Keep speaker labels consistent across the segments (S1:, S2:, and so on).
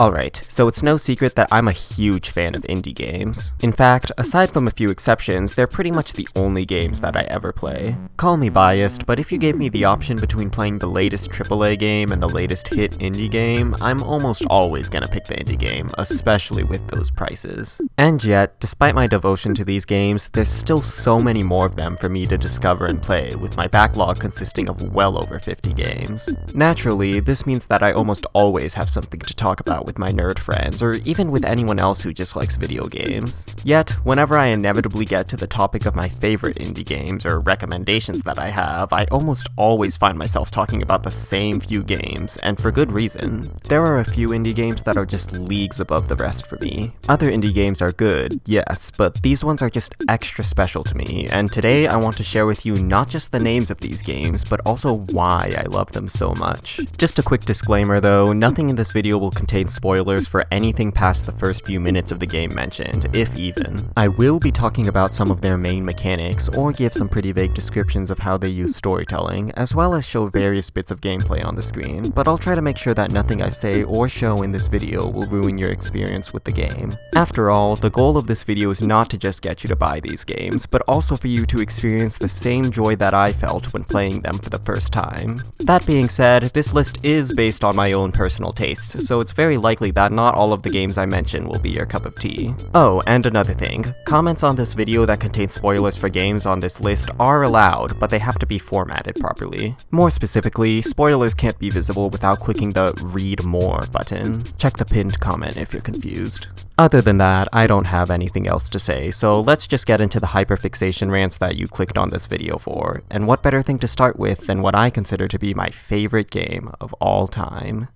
S1: Alright, so it's no secret that I'm a huge fan of indie games. In fact, aside from a few exceptions, they're pretty much the only games that I ever play. Call me biased, but if you gave me the option between playing the latest AAA game and the latest hit indie game, I'm almost always gonna pick the indie game, especially with those prices. And yet, despite my devotion to these games, there's still so many more of them for me to discover and play, with my backlog consisting of well over 50 games. Naturally, this means that I almost always have something to talk about with my nerd friends, or even with anyone else who just likes video games. Yet, whenever I inevitably get to the topic of my favorite indie games or recommendations that I have, I almost always find myself talking about the same few games, and for good reason. There are a few indie games that are just leagues above the rest for me. Other indie games are good, yes, but these ones are just extra special to me, and today I want to share with you not just the names of these games, but also why I love them so much. Just a quick disclaimer though, nothing in this video will contain spoilers for anything past the first few minutes of the game mentioned, if even. I will be talking about some of their main mechanics, or give some pretty vague descriptions of how they use storytelling, as well as show various bits of gameplay on the screen, but I'll try to make sure that nothing I say or show in this video will ruin your experience with the game. After all, the goal of this video is not to just get you to buy these games, but also for you to experience the same joy that I felt when playing them for the first time. That being said, this list is based on my own personal tastes, so it's very likely that not all of the games I mention will be your cup of tea. Oh, and another thing, comments on this video that contain spoilers for games on this list are allowed, but they have to be formatted properly. More specifically, spoilers can't be visible without clicking the Read More button. Check the pinned comment if you're confused. Other than that, I don't have anything else to say, so let's just get into the hyperfixation rants that you clicked on this video for, and what better thing to start with than what I consider to be my favorite game of all time.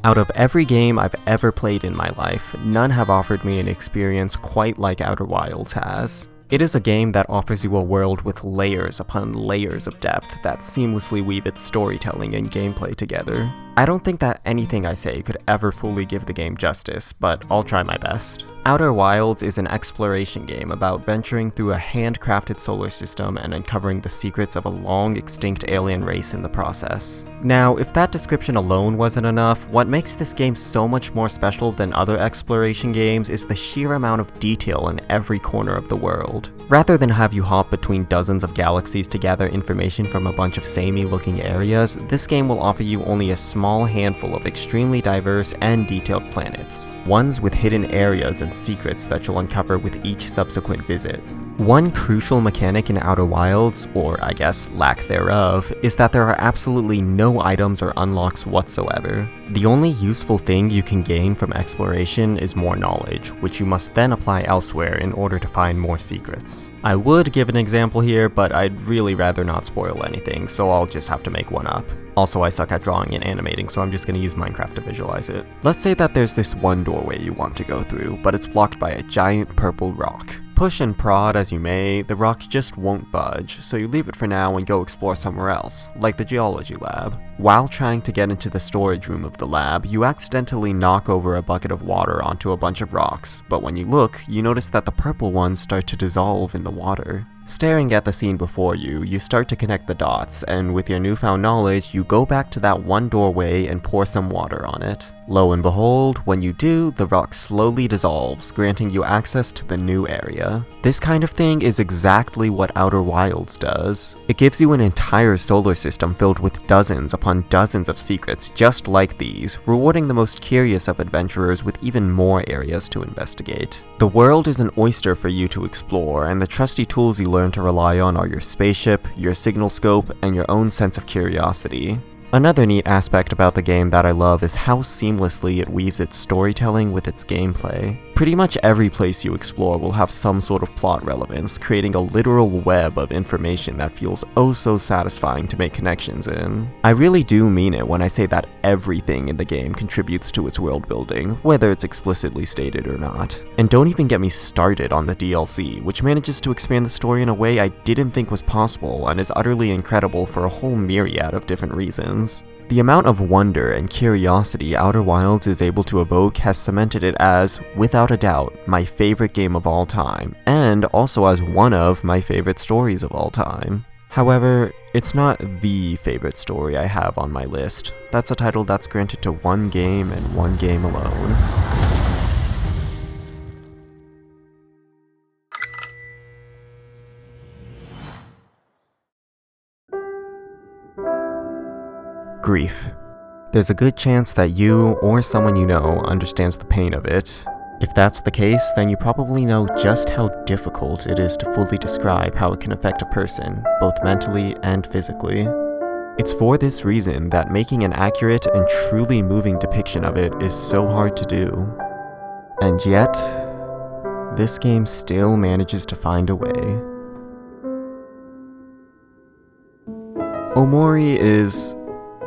S1: Out of every game I've ever played in my life, none have offered me an experience quite like Outer Wilds has. It is a game that offers you a world with layers upon layers of depth that seamlessly weave its storytelling and gameplay together. I don't think that anything I say could ever fully give the game justice, but I'll try my best. Outer Wilds is an exploration game about venturing through a handcrafted solar system and uncovering the secrets of a long-extinct alien race in the process. Now, if that description alone wasn't enough, what makes this game so much more special than other exploration games is the sheer amount of detail in every corner of the world. Rather than have you hop between dozens of galaxies to gather information from a bunch of samey-looking areas, this game will offer you only a small handful of extremely diverse and detailed planets, ones with hidden areas and secrets that you'll uncover with each subsequent visit. One crucial mechanic in Outer Wilds, or I guess lack thereof, is that there are absolutely no items or unlocks whatsoever. The only useful thing you can gain from exploration is more knowledge, which you must then apply elsewhere in order to find more secrets. I would give an example here, but I'd really rather not spoil anything, so I'll just have to make one up. Also, I suck at drawing and animating, so I'm just going to use Minecraft to visualize it. Let's say that there's this one doorway you want to go through, but it's blocked by a giant purple rock. Push and prod as you may, the rock just won't budge, so you leave it for now and go explore somewhere else, like the geology lab. While trying to get into the storage room of the lab, you accidentally knock over a bucket of water onto a bunch of rocks, but when you look, you notice that the purple ones start to dissolve in the water. Staring at the scene before you, you start to connect the dots, and with your newfound knowledge, you go back to that one doorway and pour some water on it. Lo and behold, when you do, the rock slowly dissolves, granting you access to the new area. This kind of thing is exactly what Outer Wilds does. It gives you an entire solar system filled with dozens upon dozens of secrets just like these, rewarding the most curious of adventurers with even more areas to investigate. The world is an oyster for you to explore, and the trusty tools you learn to rely on are your spaceship, your signal scope, and your own sense of curiosity. Another neat aspect about the game that I love is how seamlessly it weaves its storytelling with its gameplay. Pretty much every place you explore will have some sort of plot relevance, creating a literal web of information that feels oh so satisfying to make connections in. I really do mean it when I say that everything in the game contributes to its world building, whether it's explicitly stated or not. And don't even get me started on the DLC, which manages to expand the story in a way I didn't think was possible and is utterly incredible for a whole myriad of different reasons. The amount of wonder and curiosity Outer Wilds is able to evoke has cemented it as, without a doubt, my favorite game of all time, and also as one of my favorite stories of all time. However, it's not the favorite story I have on my list. That's a title that's granted to one game and one game alone. Grief. There's a good chance that you or someone you know understands the pain of it. If that's the case, then you probably know just how difficult it is to fully describe how it can affect a person, both mentally and physically. It's for this reason that making an accurate and truly moving depiction of it is so hard to do. And yet, this game still manages to find a way. OMORI is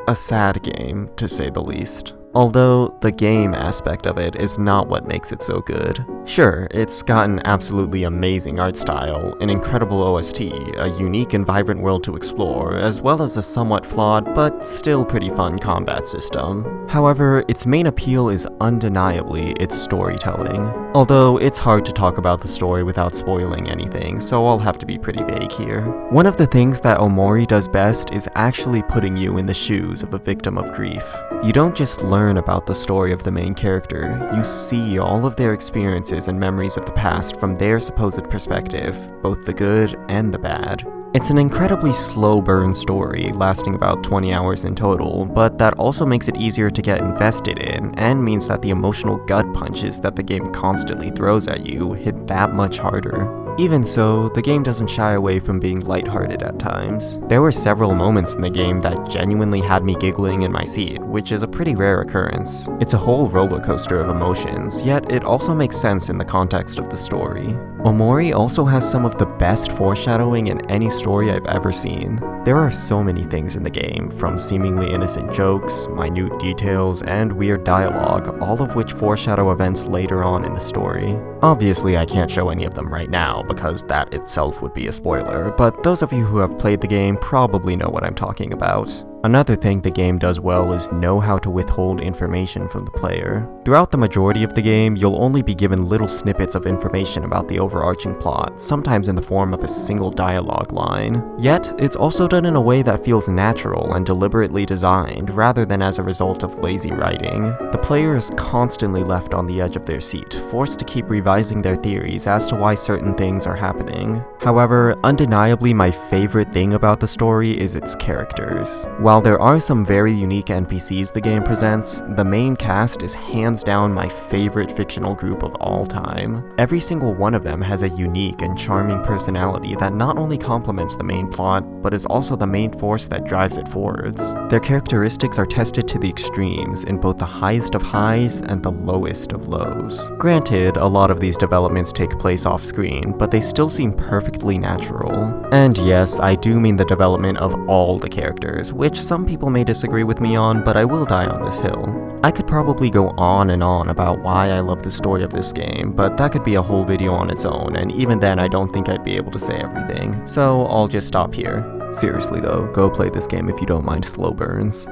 S1: a sad game, to say the least. Although, the game aspect of it is not what makes it so good. Sure, it's got an absolutely amazing art style, an incredible OST, a unique and vibrant world to explore, as well as a somewhat flawed, but still pretty fun combat system. However, its main appeal is undeniably its storytelling. Although, it's hard to talk about the story without spoiling anything, so I'll have to be pretty vague here. One of the things that OMORI does best is actually putting you in the shoes of a victim of grief. You don't just learn about the story of the main character, you see all of their experiences and memories of the past from their supposed perspective, both the good and the bad. It's an incredibly slow burn story, lasting about 20 hours in total, but that also makes it easier to get invested in, and means that the emotional gut punches that the game constantly throws at you hit that much harder. Even so, the game doesn't shy away from being lighthearted at times. There were several moments in the game that genuinely had me giggling in my seat, which is a pretty rare occurrence. It's a whole roller coaster of emotions, yet it also makes sense in the context of the story. OMORI also has some of the best foreshadowing in any story I've ever seen. There are so many things in the game, from seemingly innocent jokes, minute details, and weird dialogue, all of which foreshadow events later on in the story. Obviously, I can't show any of them right now, because that itself would be a spoiler, but those of you who have played the game probably know what I'm talking about. Another thing the game does well is know how to withhold information from the player. Throughout the majority of the game, you'll only be given little snippets of information about the overarching plot, sometimes in the form of a single dialogue line. Yet, it's also done in a way that feels natural and deliberately designed, rather than as a result of lazy writing. The player is constantly left on the edge of their seat, forced to keep revising their theories as to why certain things are happening. However, undeniably my favorite thing about the story is its characters. While there are some very unique NPCs the game presents, the main cast is hands down my favorite fictional group of all time. Every single one of them has a unique and charming personality that not only complements the main plot, but is also the main force that drives it forwards. Their characteristics are tested to the extremes in both the highest of highs and the lowest of lows. Granted, a lot of these developments take place off screen, but they still seem perfectly natural. And yes, I do mean the development of all the characters, which some people may disagree with me on, but I will die on this hill. I could probably go on and on about why I love the story of this game, but that could be a whole video on its own, and even then I don't think I'd be able to say everything, so I'll just stop here. Seriously though, go play this game if you don't mind slow burns.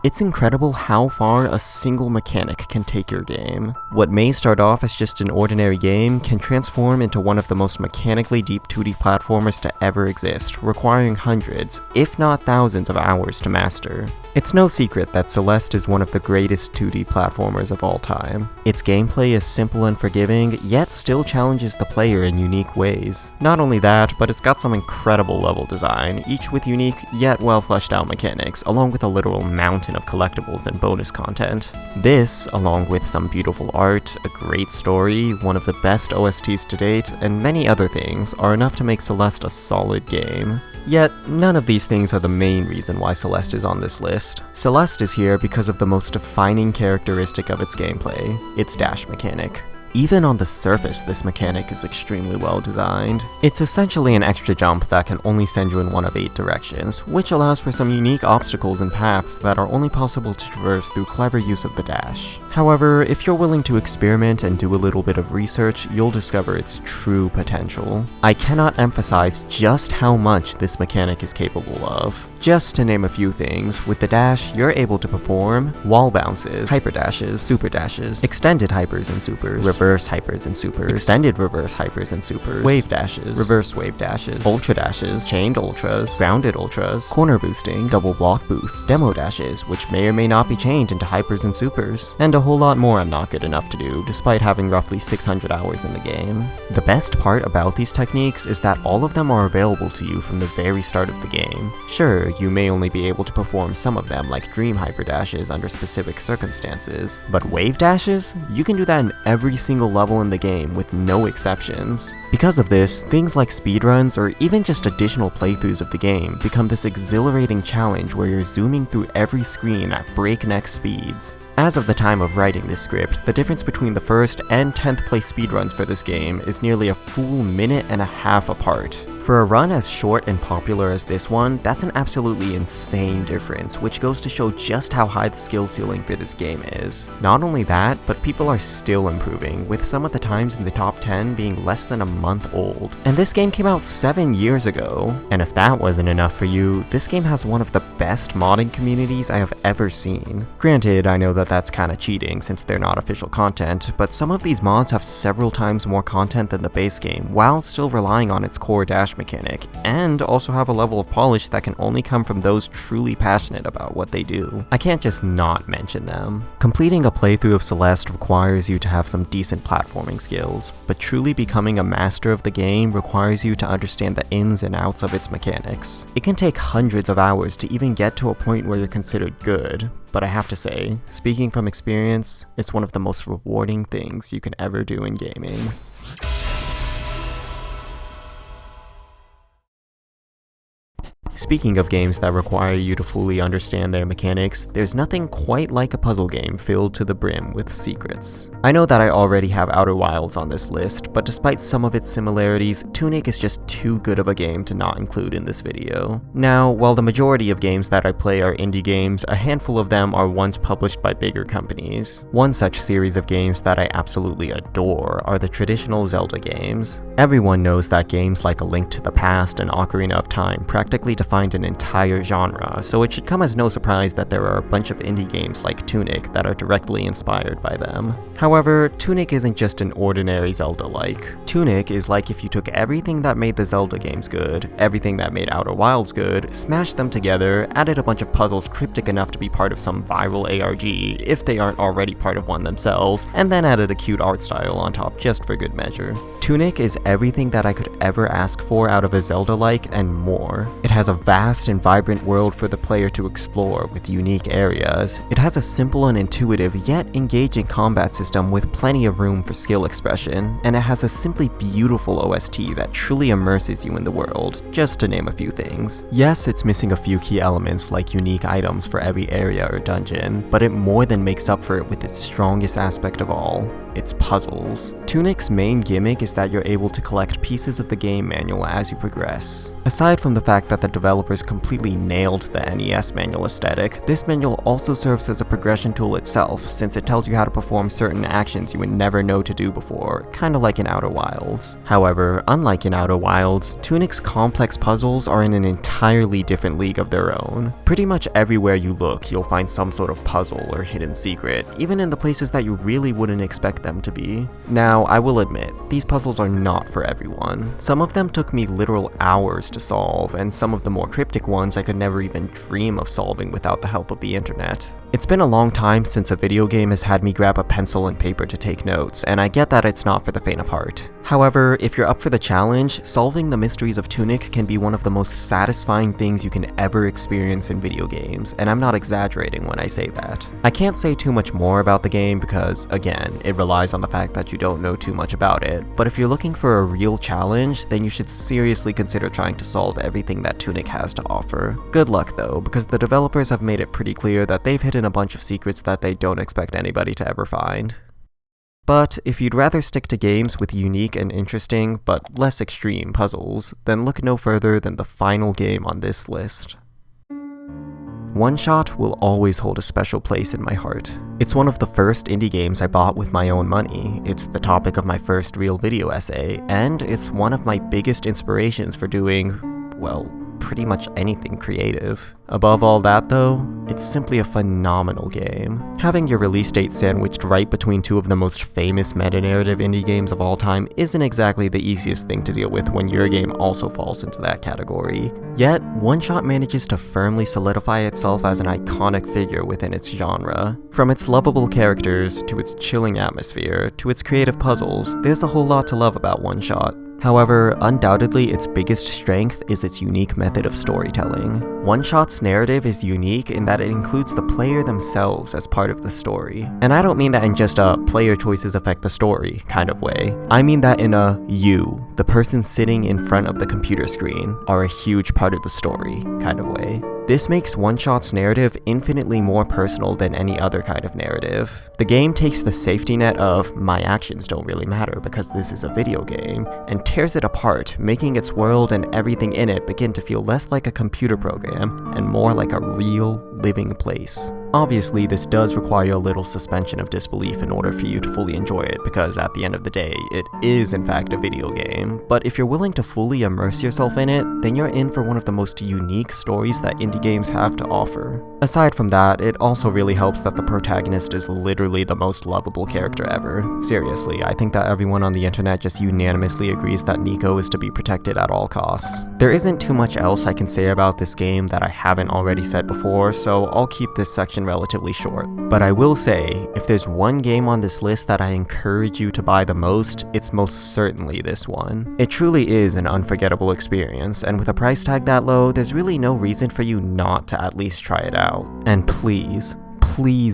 S1: It's incredible how far a single mechanic can take your game. What may start off as just an ordinary game can transform into one of the most mechanically deep 2D platformers to ever exist, requiring hundreds, if not thousands of hours to master. It's no secret that Celeste is one of the greatest 2D platformers of all time. Its gameplay is simple and forgiving, yet still challenges the player in unique ways. Not only that, but it's got some incredible level design, each with unique yet well fleshed out mechanics, along with a literal mountain of collectibles and bonus content. This, along with some beautiful art, a great story, one of the best OSTs to date, and many other things, are enough to make Celeste a solid game. Yet, none of these things are the main reason why Celeste is on this list. Celeste is here because of the most defining characteristic of its gameplay, its dash mechanic. Even on the surface, this mechanic is extremely well designed. It's essentially an extra jump that can only send you in one of 8 directions, which allows for some unique obstacles and paths that are only possible to traverse through clever use of the dash. However, if you're willing to experiment and do a little bit of research, you'll discover its true potential. I cannot emphasize just how much this mechanic is capable of. Just to name a few things, with the dash, you're able to perform wall bounces, hyper dashes, super dashes, extended hypers and supers, reverse hypers and supers, extended reverse hypers and supers, wave dashes, reverse wave dashes, ultra dashes, chained ultras, grounded ultras, corner boosting, double block boosts, demo dashes, which may or may not be chained into hypers and supers, and a whole lot more I'm not good enough to do, despite having roughly 600 hours in the game. The best part about these techniques is that all of them are available to you from the very start of the game. Sure, you may only be able to perform some of them like dream hyper dashes under specific circumstances, but wave dashes? You can do that in every single level in the game with no exceptions. Because of this, things like speedruns or even just additional playthroughs of the game become this exhilarating challenge where you're zooming through every screen at breakneck speeds. As of the time of writing this script, the difference between the first and 10th place speedruns for this game is nearly a full minute and a half apart. For a run as short and popular as this one, that's an absolutely insane difference, which goes to show just how high the skill ceiling for this game is. Not only that, but people are still improving, with some of the times in the top 10 being less than a month old. And this game came out 7 years ago. And if that wasn't enough for you, this game has one of the best modding communities I have ever seen. Granted, I know that that's kinda cheating since they're not official content, but some of these mods have several times more content than the base game, while still relying on its core dash mechanic, and also have a level of polish that can only come from those truly passionate about what they do. I can't just not mention them. Completing a playthrough of Celeste requires you to have some decent platforming skills, but truly becoming a master of the game requires you to understand the ins and outs of its mechanics. It can take hundreds of hours to even get to a point where you're considered good, but I have to say, speaking from experience, it's one of the most rewarding things you can ever do in gaming. Speaking of games that require you to fully understand their mechanics, there's nothing quite like a puzzle game filled to the brim with secrets. I know that I already have Outer Wilds on this list, but despite some of its similarities, TUNIC is just too good of a game to not include in this video. Now, while the majority of games that I play are indie games, a handful of them are ones published by bigger companies. One such series of games that I absolutely adore are the traditional Zelda games. Everyone knows that games like A Link to the Past and Ocarina of Time practically defined an entire genre, so it should come as no surprise that there are a bunch of indie games like TUNIC that are directly inspired by them. However, TUNIC isn't just an ordinary Zelda-like. TUNIC is like if you took everything that made the Zelda games good, everything that made Outer Wilds good, smashed them together, added a bunch of puzzles cryptic enough to be part of some viral ARG, if they aren't already part of one themselves, and then added a cute art style on top just for good measure. TUNIC is everything that I could ever ask for out of a Zelda-like and more. It has a vast and vibrant world for the player to explore with unique areas. It has a simple and intuitive yet engaging combat system with plenty of room for skill expression, and it has a simply beautiful OST that truly immerses you in the world, just to name a few things. Yes, it's missing a few key elements like unique items for every area or dungeon, but it more than makes up for it with its strongest aspect of all, its puzzles. TUNIC's main gimmick is that you're able to collect pieces of the game manual as you progress. Aside from the fact that the developers completely nailed the NES manual aesthetic, this manual also serves as a progression tool itself, since it tells you how to perform certain actions you would never know to do before, kinda like in Outer Wilds. However, unlike in Outer Wilds, TUNIC's complex puzzles are in an entirely different league of their own. Pretty much everywhere you look, you'll find some sort of puzzle or hidden secret, even in the places that you really wouldn't expect them to be. Now, I will admit, these puzzles are not for everyone. Some of them took me literal hours to solve, and some of the more cryptic ones I could never even dream of solving without the help of the internet. It's been a long time since a video game has had me grab a pencil and paper to take notes, and I get that it's not for the faint of heart. However, if you're up for the challenge, solving the mysteries of TUNIC can be one of the most satisfying things you can ever experience in video games, and I'm not exaggerating when I say that. I can't say too much more about the game because, again, it relies on the fact that you don't know too much about it, but if you're looking for a real challenge, then you should seriously consider trying to solve everything that TUNIC has to offer. Good luck though, because the developers have made it pretty clear that they've hidden a bunch of secrets that they don't expect anybody to ever find. But if you'd rather stick to games with unique and interesting, but less extreme puzzles, then look no further than the final game on this list. OneShot will always hold a special place in my heart. It's one of the first indie games I bought with my own money, it's the topic of my first real video essay, and it's one of my biggest inspirations for doing, well, pretty much anything creative. Above all that though, it's simply a phenomenal game. Having your release date sandwiched right between two of the most famous meta-narrative indie games of all time isn't exactly the easiest thing to deal with when your game also falls into that category. Yet, OneShot manages to firmly solidify itself as an iconic figure within its genre. From its lovable characters, to its chilling atmosphere, to its creative puzzles, there's a whole lot to love about OneShot. However, undoubtedly its biggest strength is its unique method of storytelling. OneShot's narrative is unique in that it includes the player themselves as part of the story. And I don't mean that in just a player choices affect the story kind of way. I mean that in a you, the person sitting in front of the computer screen, are a huge part of the story kind of way. This makes OneShot's narrative infinitely more personal than any other kind of narrative. The game takes the safety net of my actions don't really matter because this is a video game, and tears it apart, making its world and everything in it begin to feel less like a computer program and more like a real, living place. Obviously, this does require a little suspension of disbelief in order for you to fully enjoy it, because at the end of the day, it is in fact a video game. But if you're willing to fully immerse yourself in it, then you're in for one of the most unique stories that indie games have to offer. Aside from that, it also really helps that the protagonist is literally the most lovable character ever. Seriously, I think that everyone on the internet just unanimously agrees that Nico is to be protected at all costs. There isn't too much else I can say about this game that I haven't already said before, so I'll keep this section relatively short. But I will say, if there's one game on this list that I encourage you to buy the most, it's most certainly this one. It truly is an unforgettable experience, and with a price tag that low, there's really no reason for you not to at least try it out. And please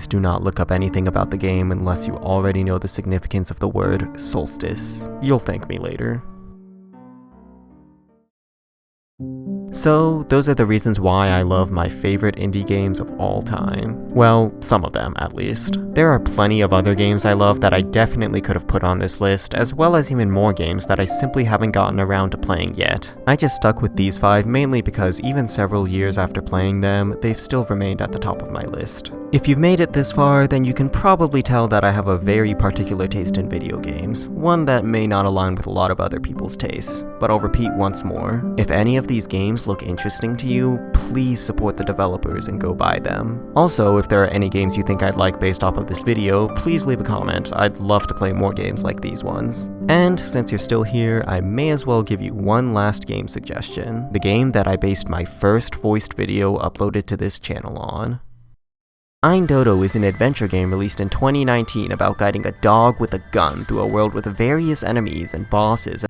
S1: do not look up anything about the game unless you already know the significance of the word solstice. You'll thank me later. So, those are the reasons why I love my favorite indie games of all time. Well, some of them, at least. There are plenty of other games I love that I definitely could have put on this list, as well as even more games that I simply haven't gotten around to playing yet. I just stuck with these 5 mainly because even several years after playing them, they've still remained at the top of my list. If you've made it this far, then you can probably tell that I have a very particular taste in video games, one that may not align with a lot of other people's tastes. But I'll repeat once more, if any of these games look interesting to you, please support the developers and go buy them. Also, if there are any games you think I'd like based off of this video, please leave a comment. I'd love to play more games like these ones. And since you're still here, I may as well give you one last game suggestion, the game that I based my first voiced video uploaded to this channel on. Ain Dodo is an adventure game released in 2019 about guiding a dog with a gun through a world with various enemies and bosses.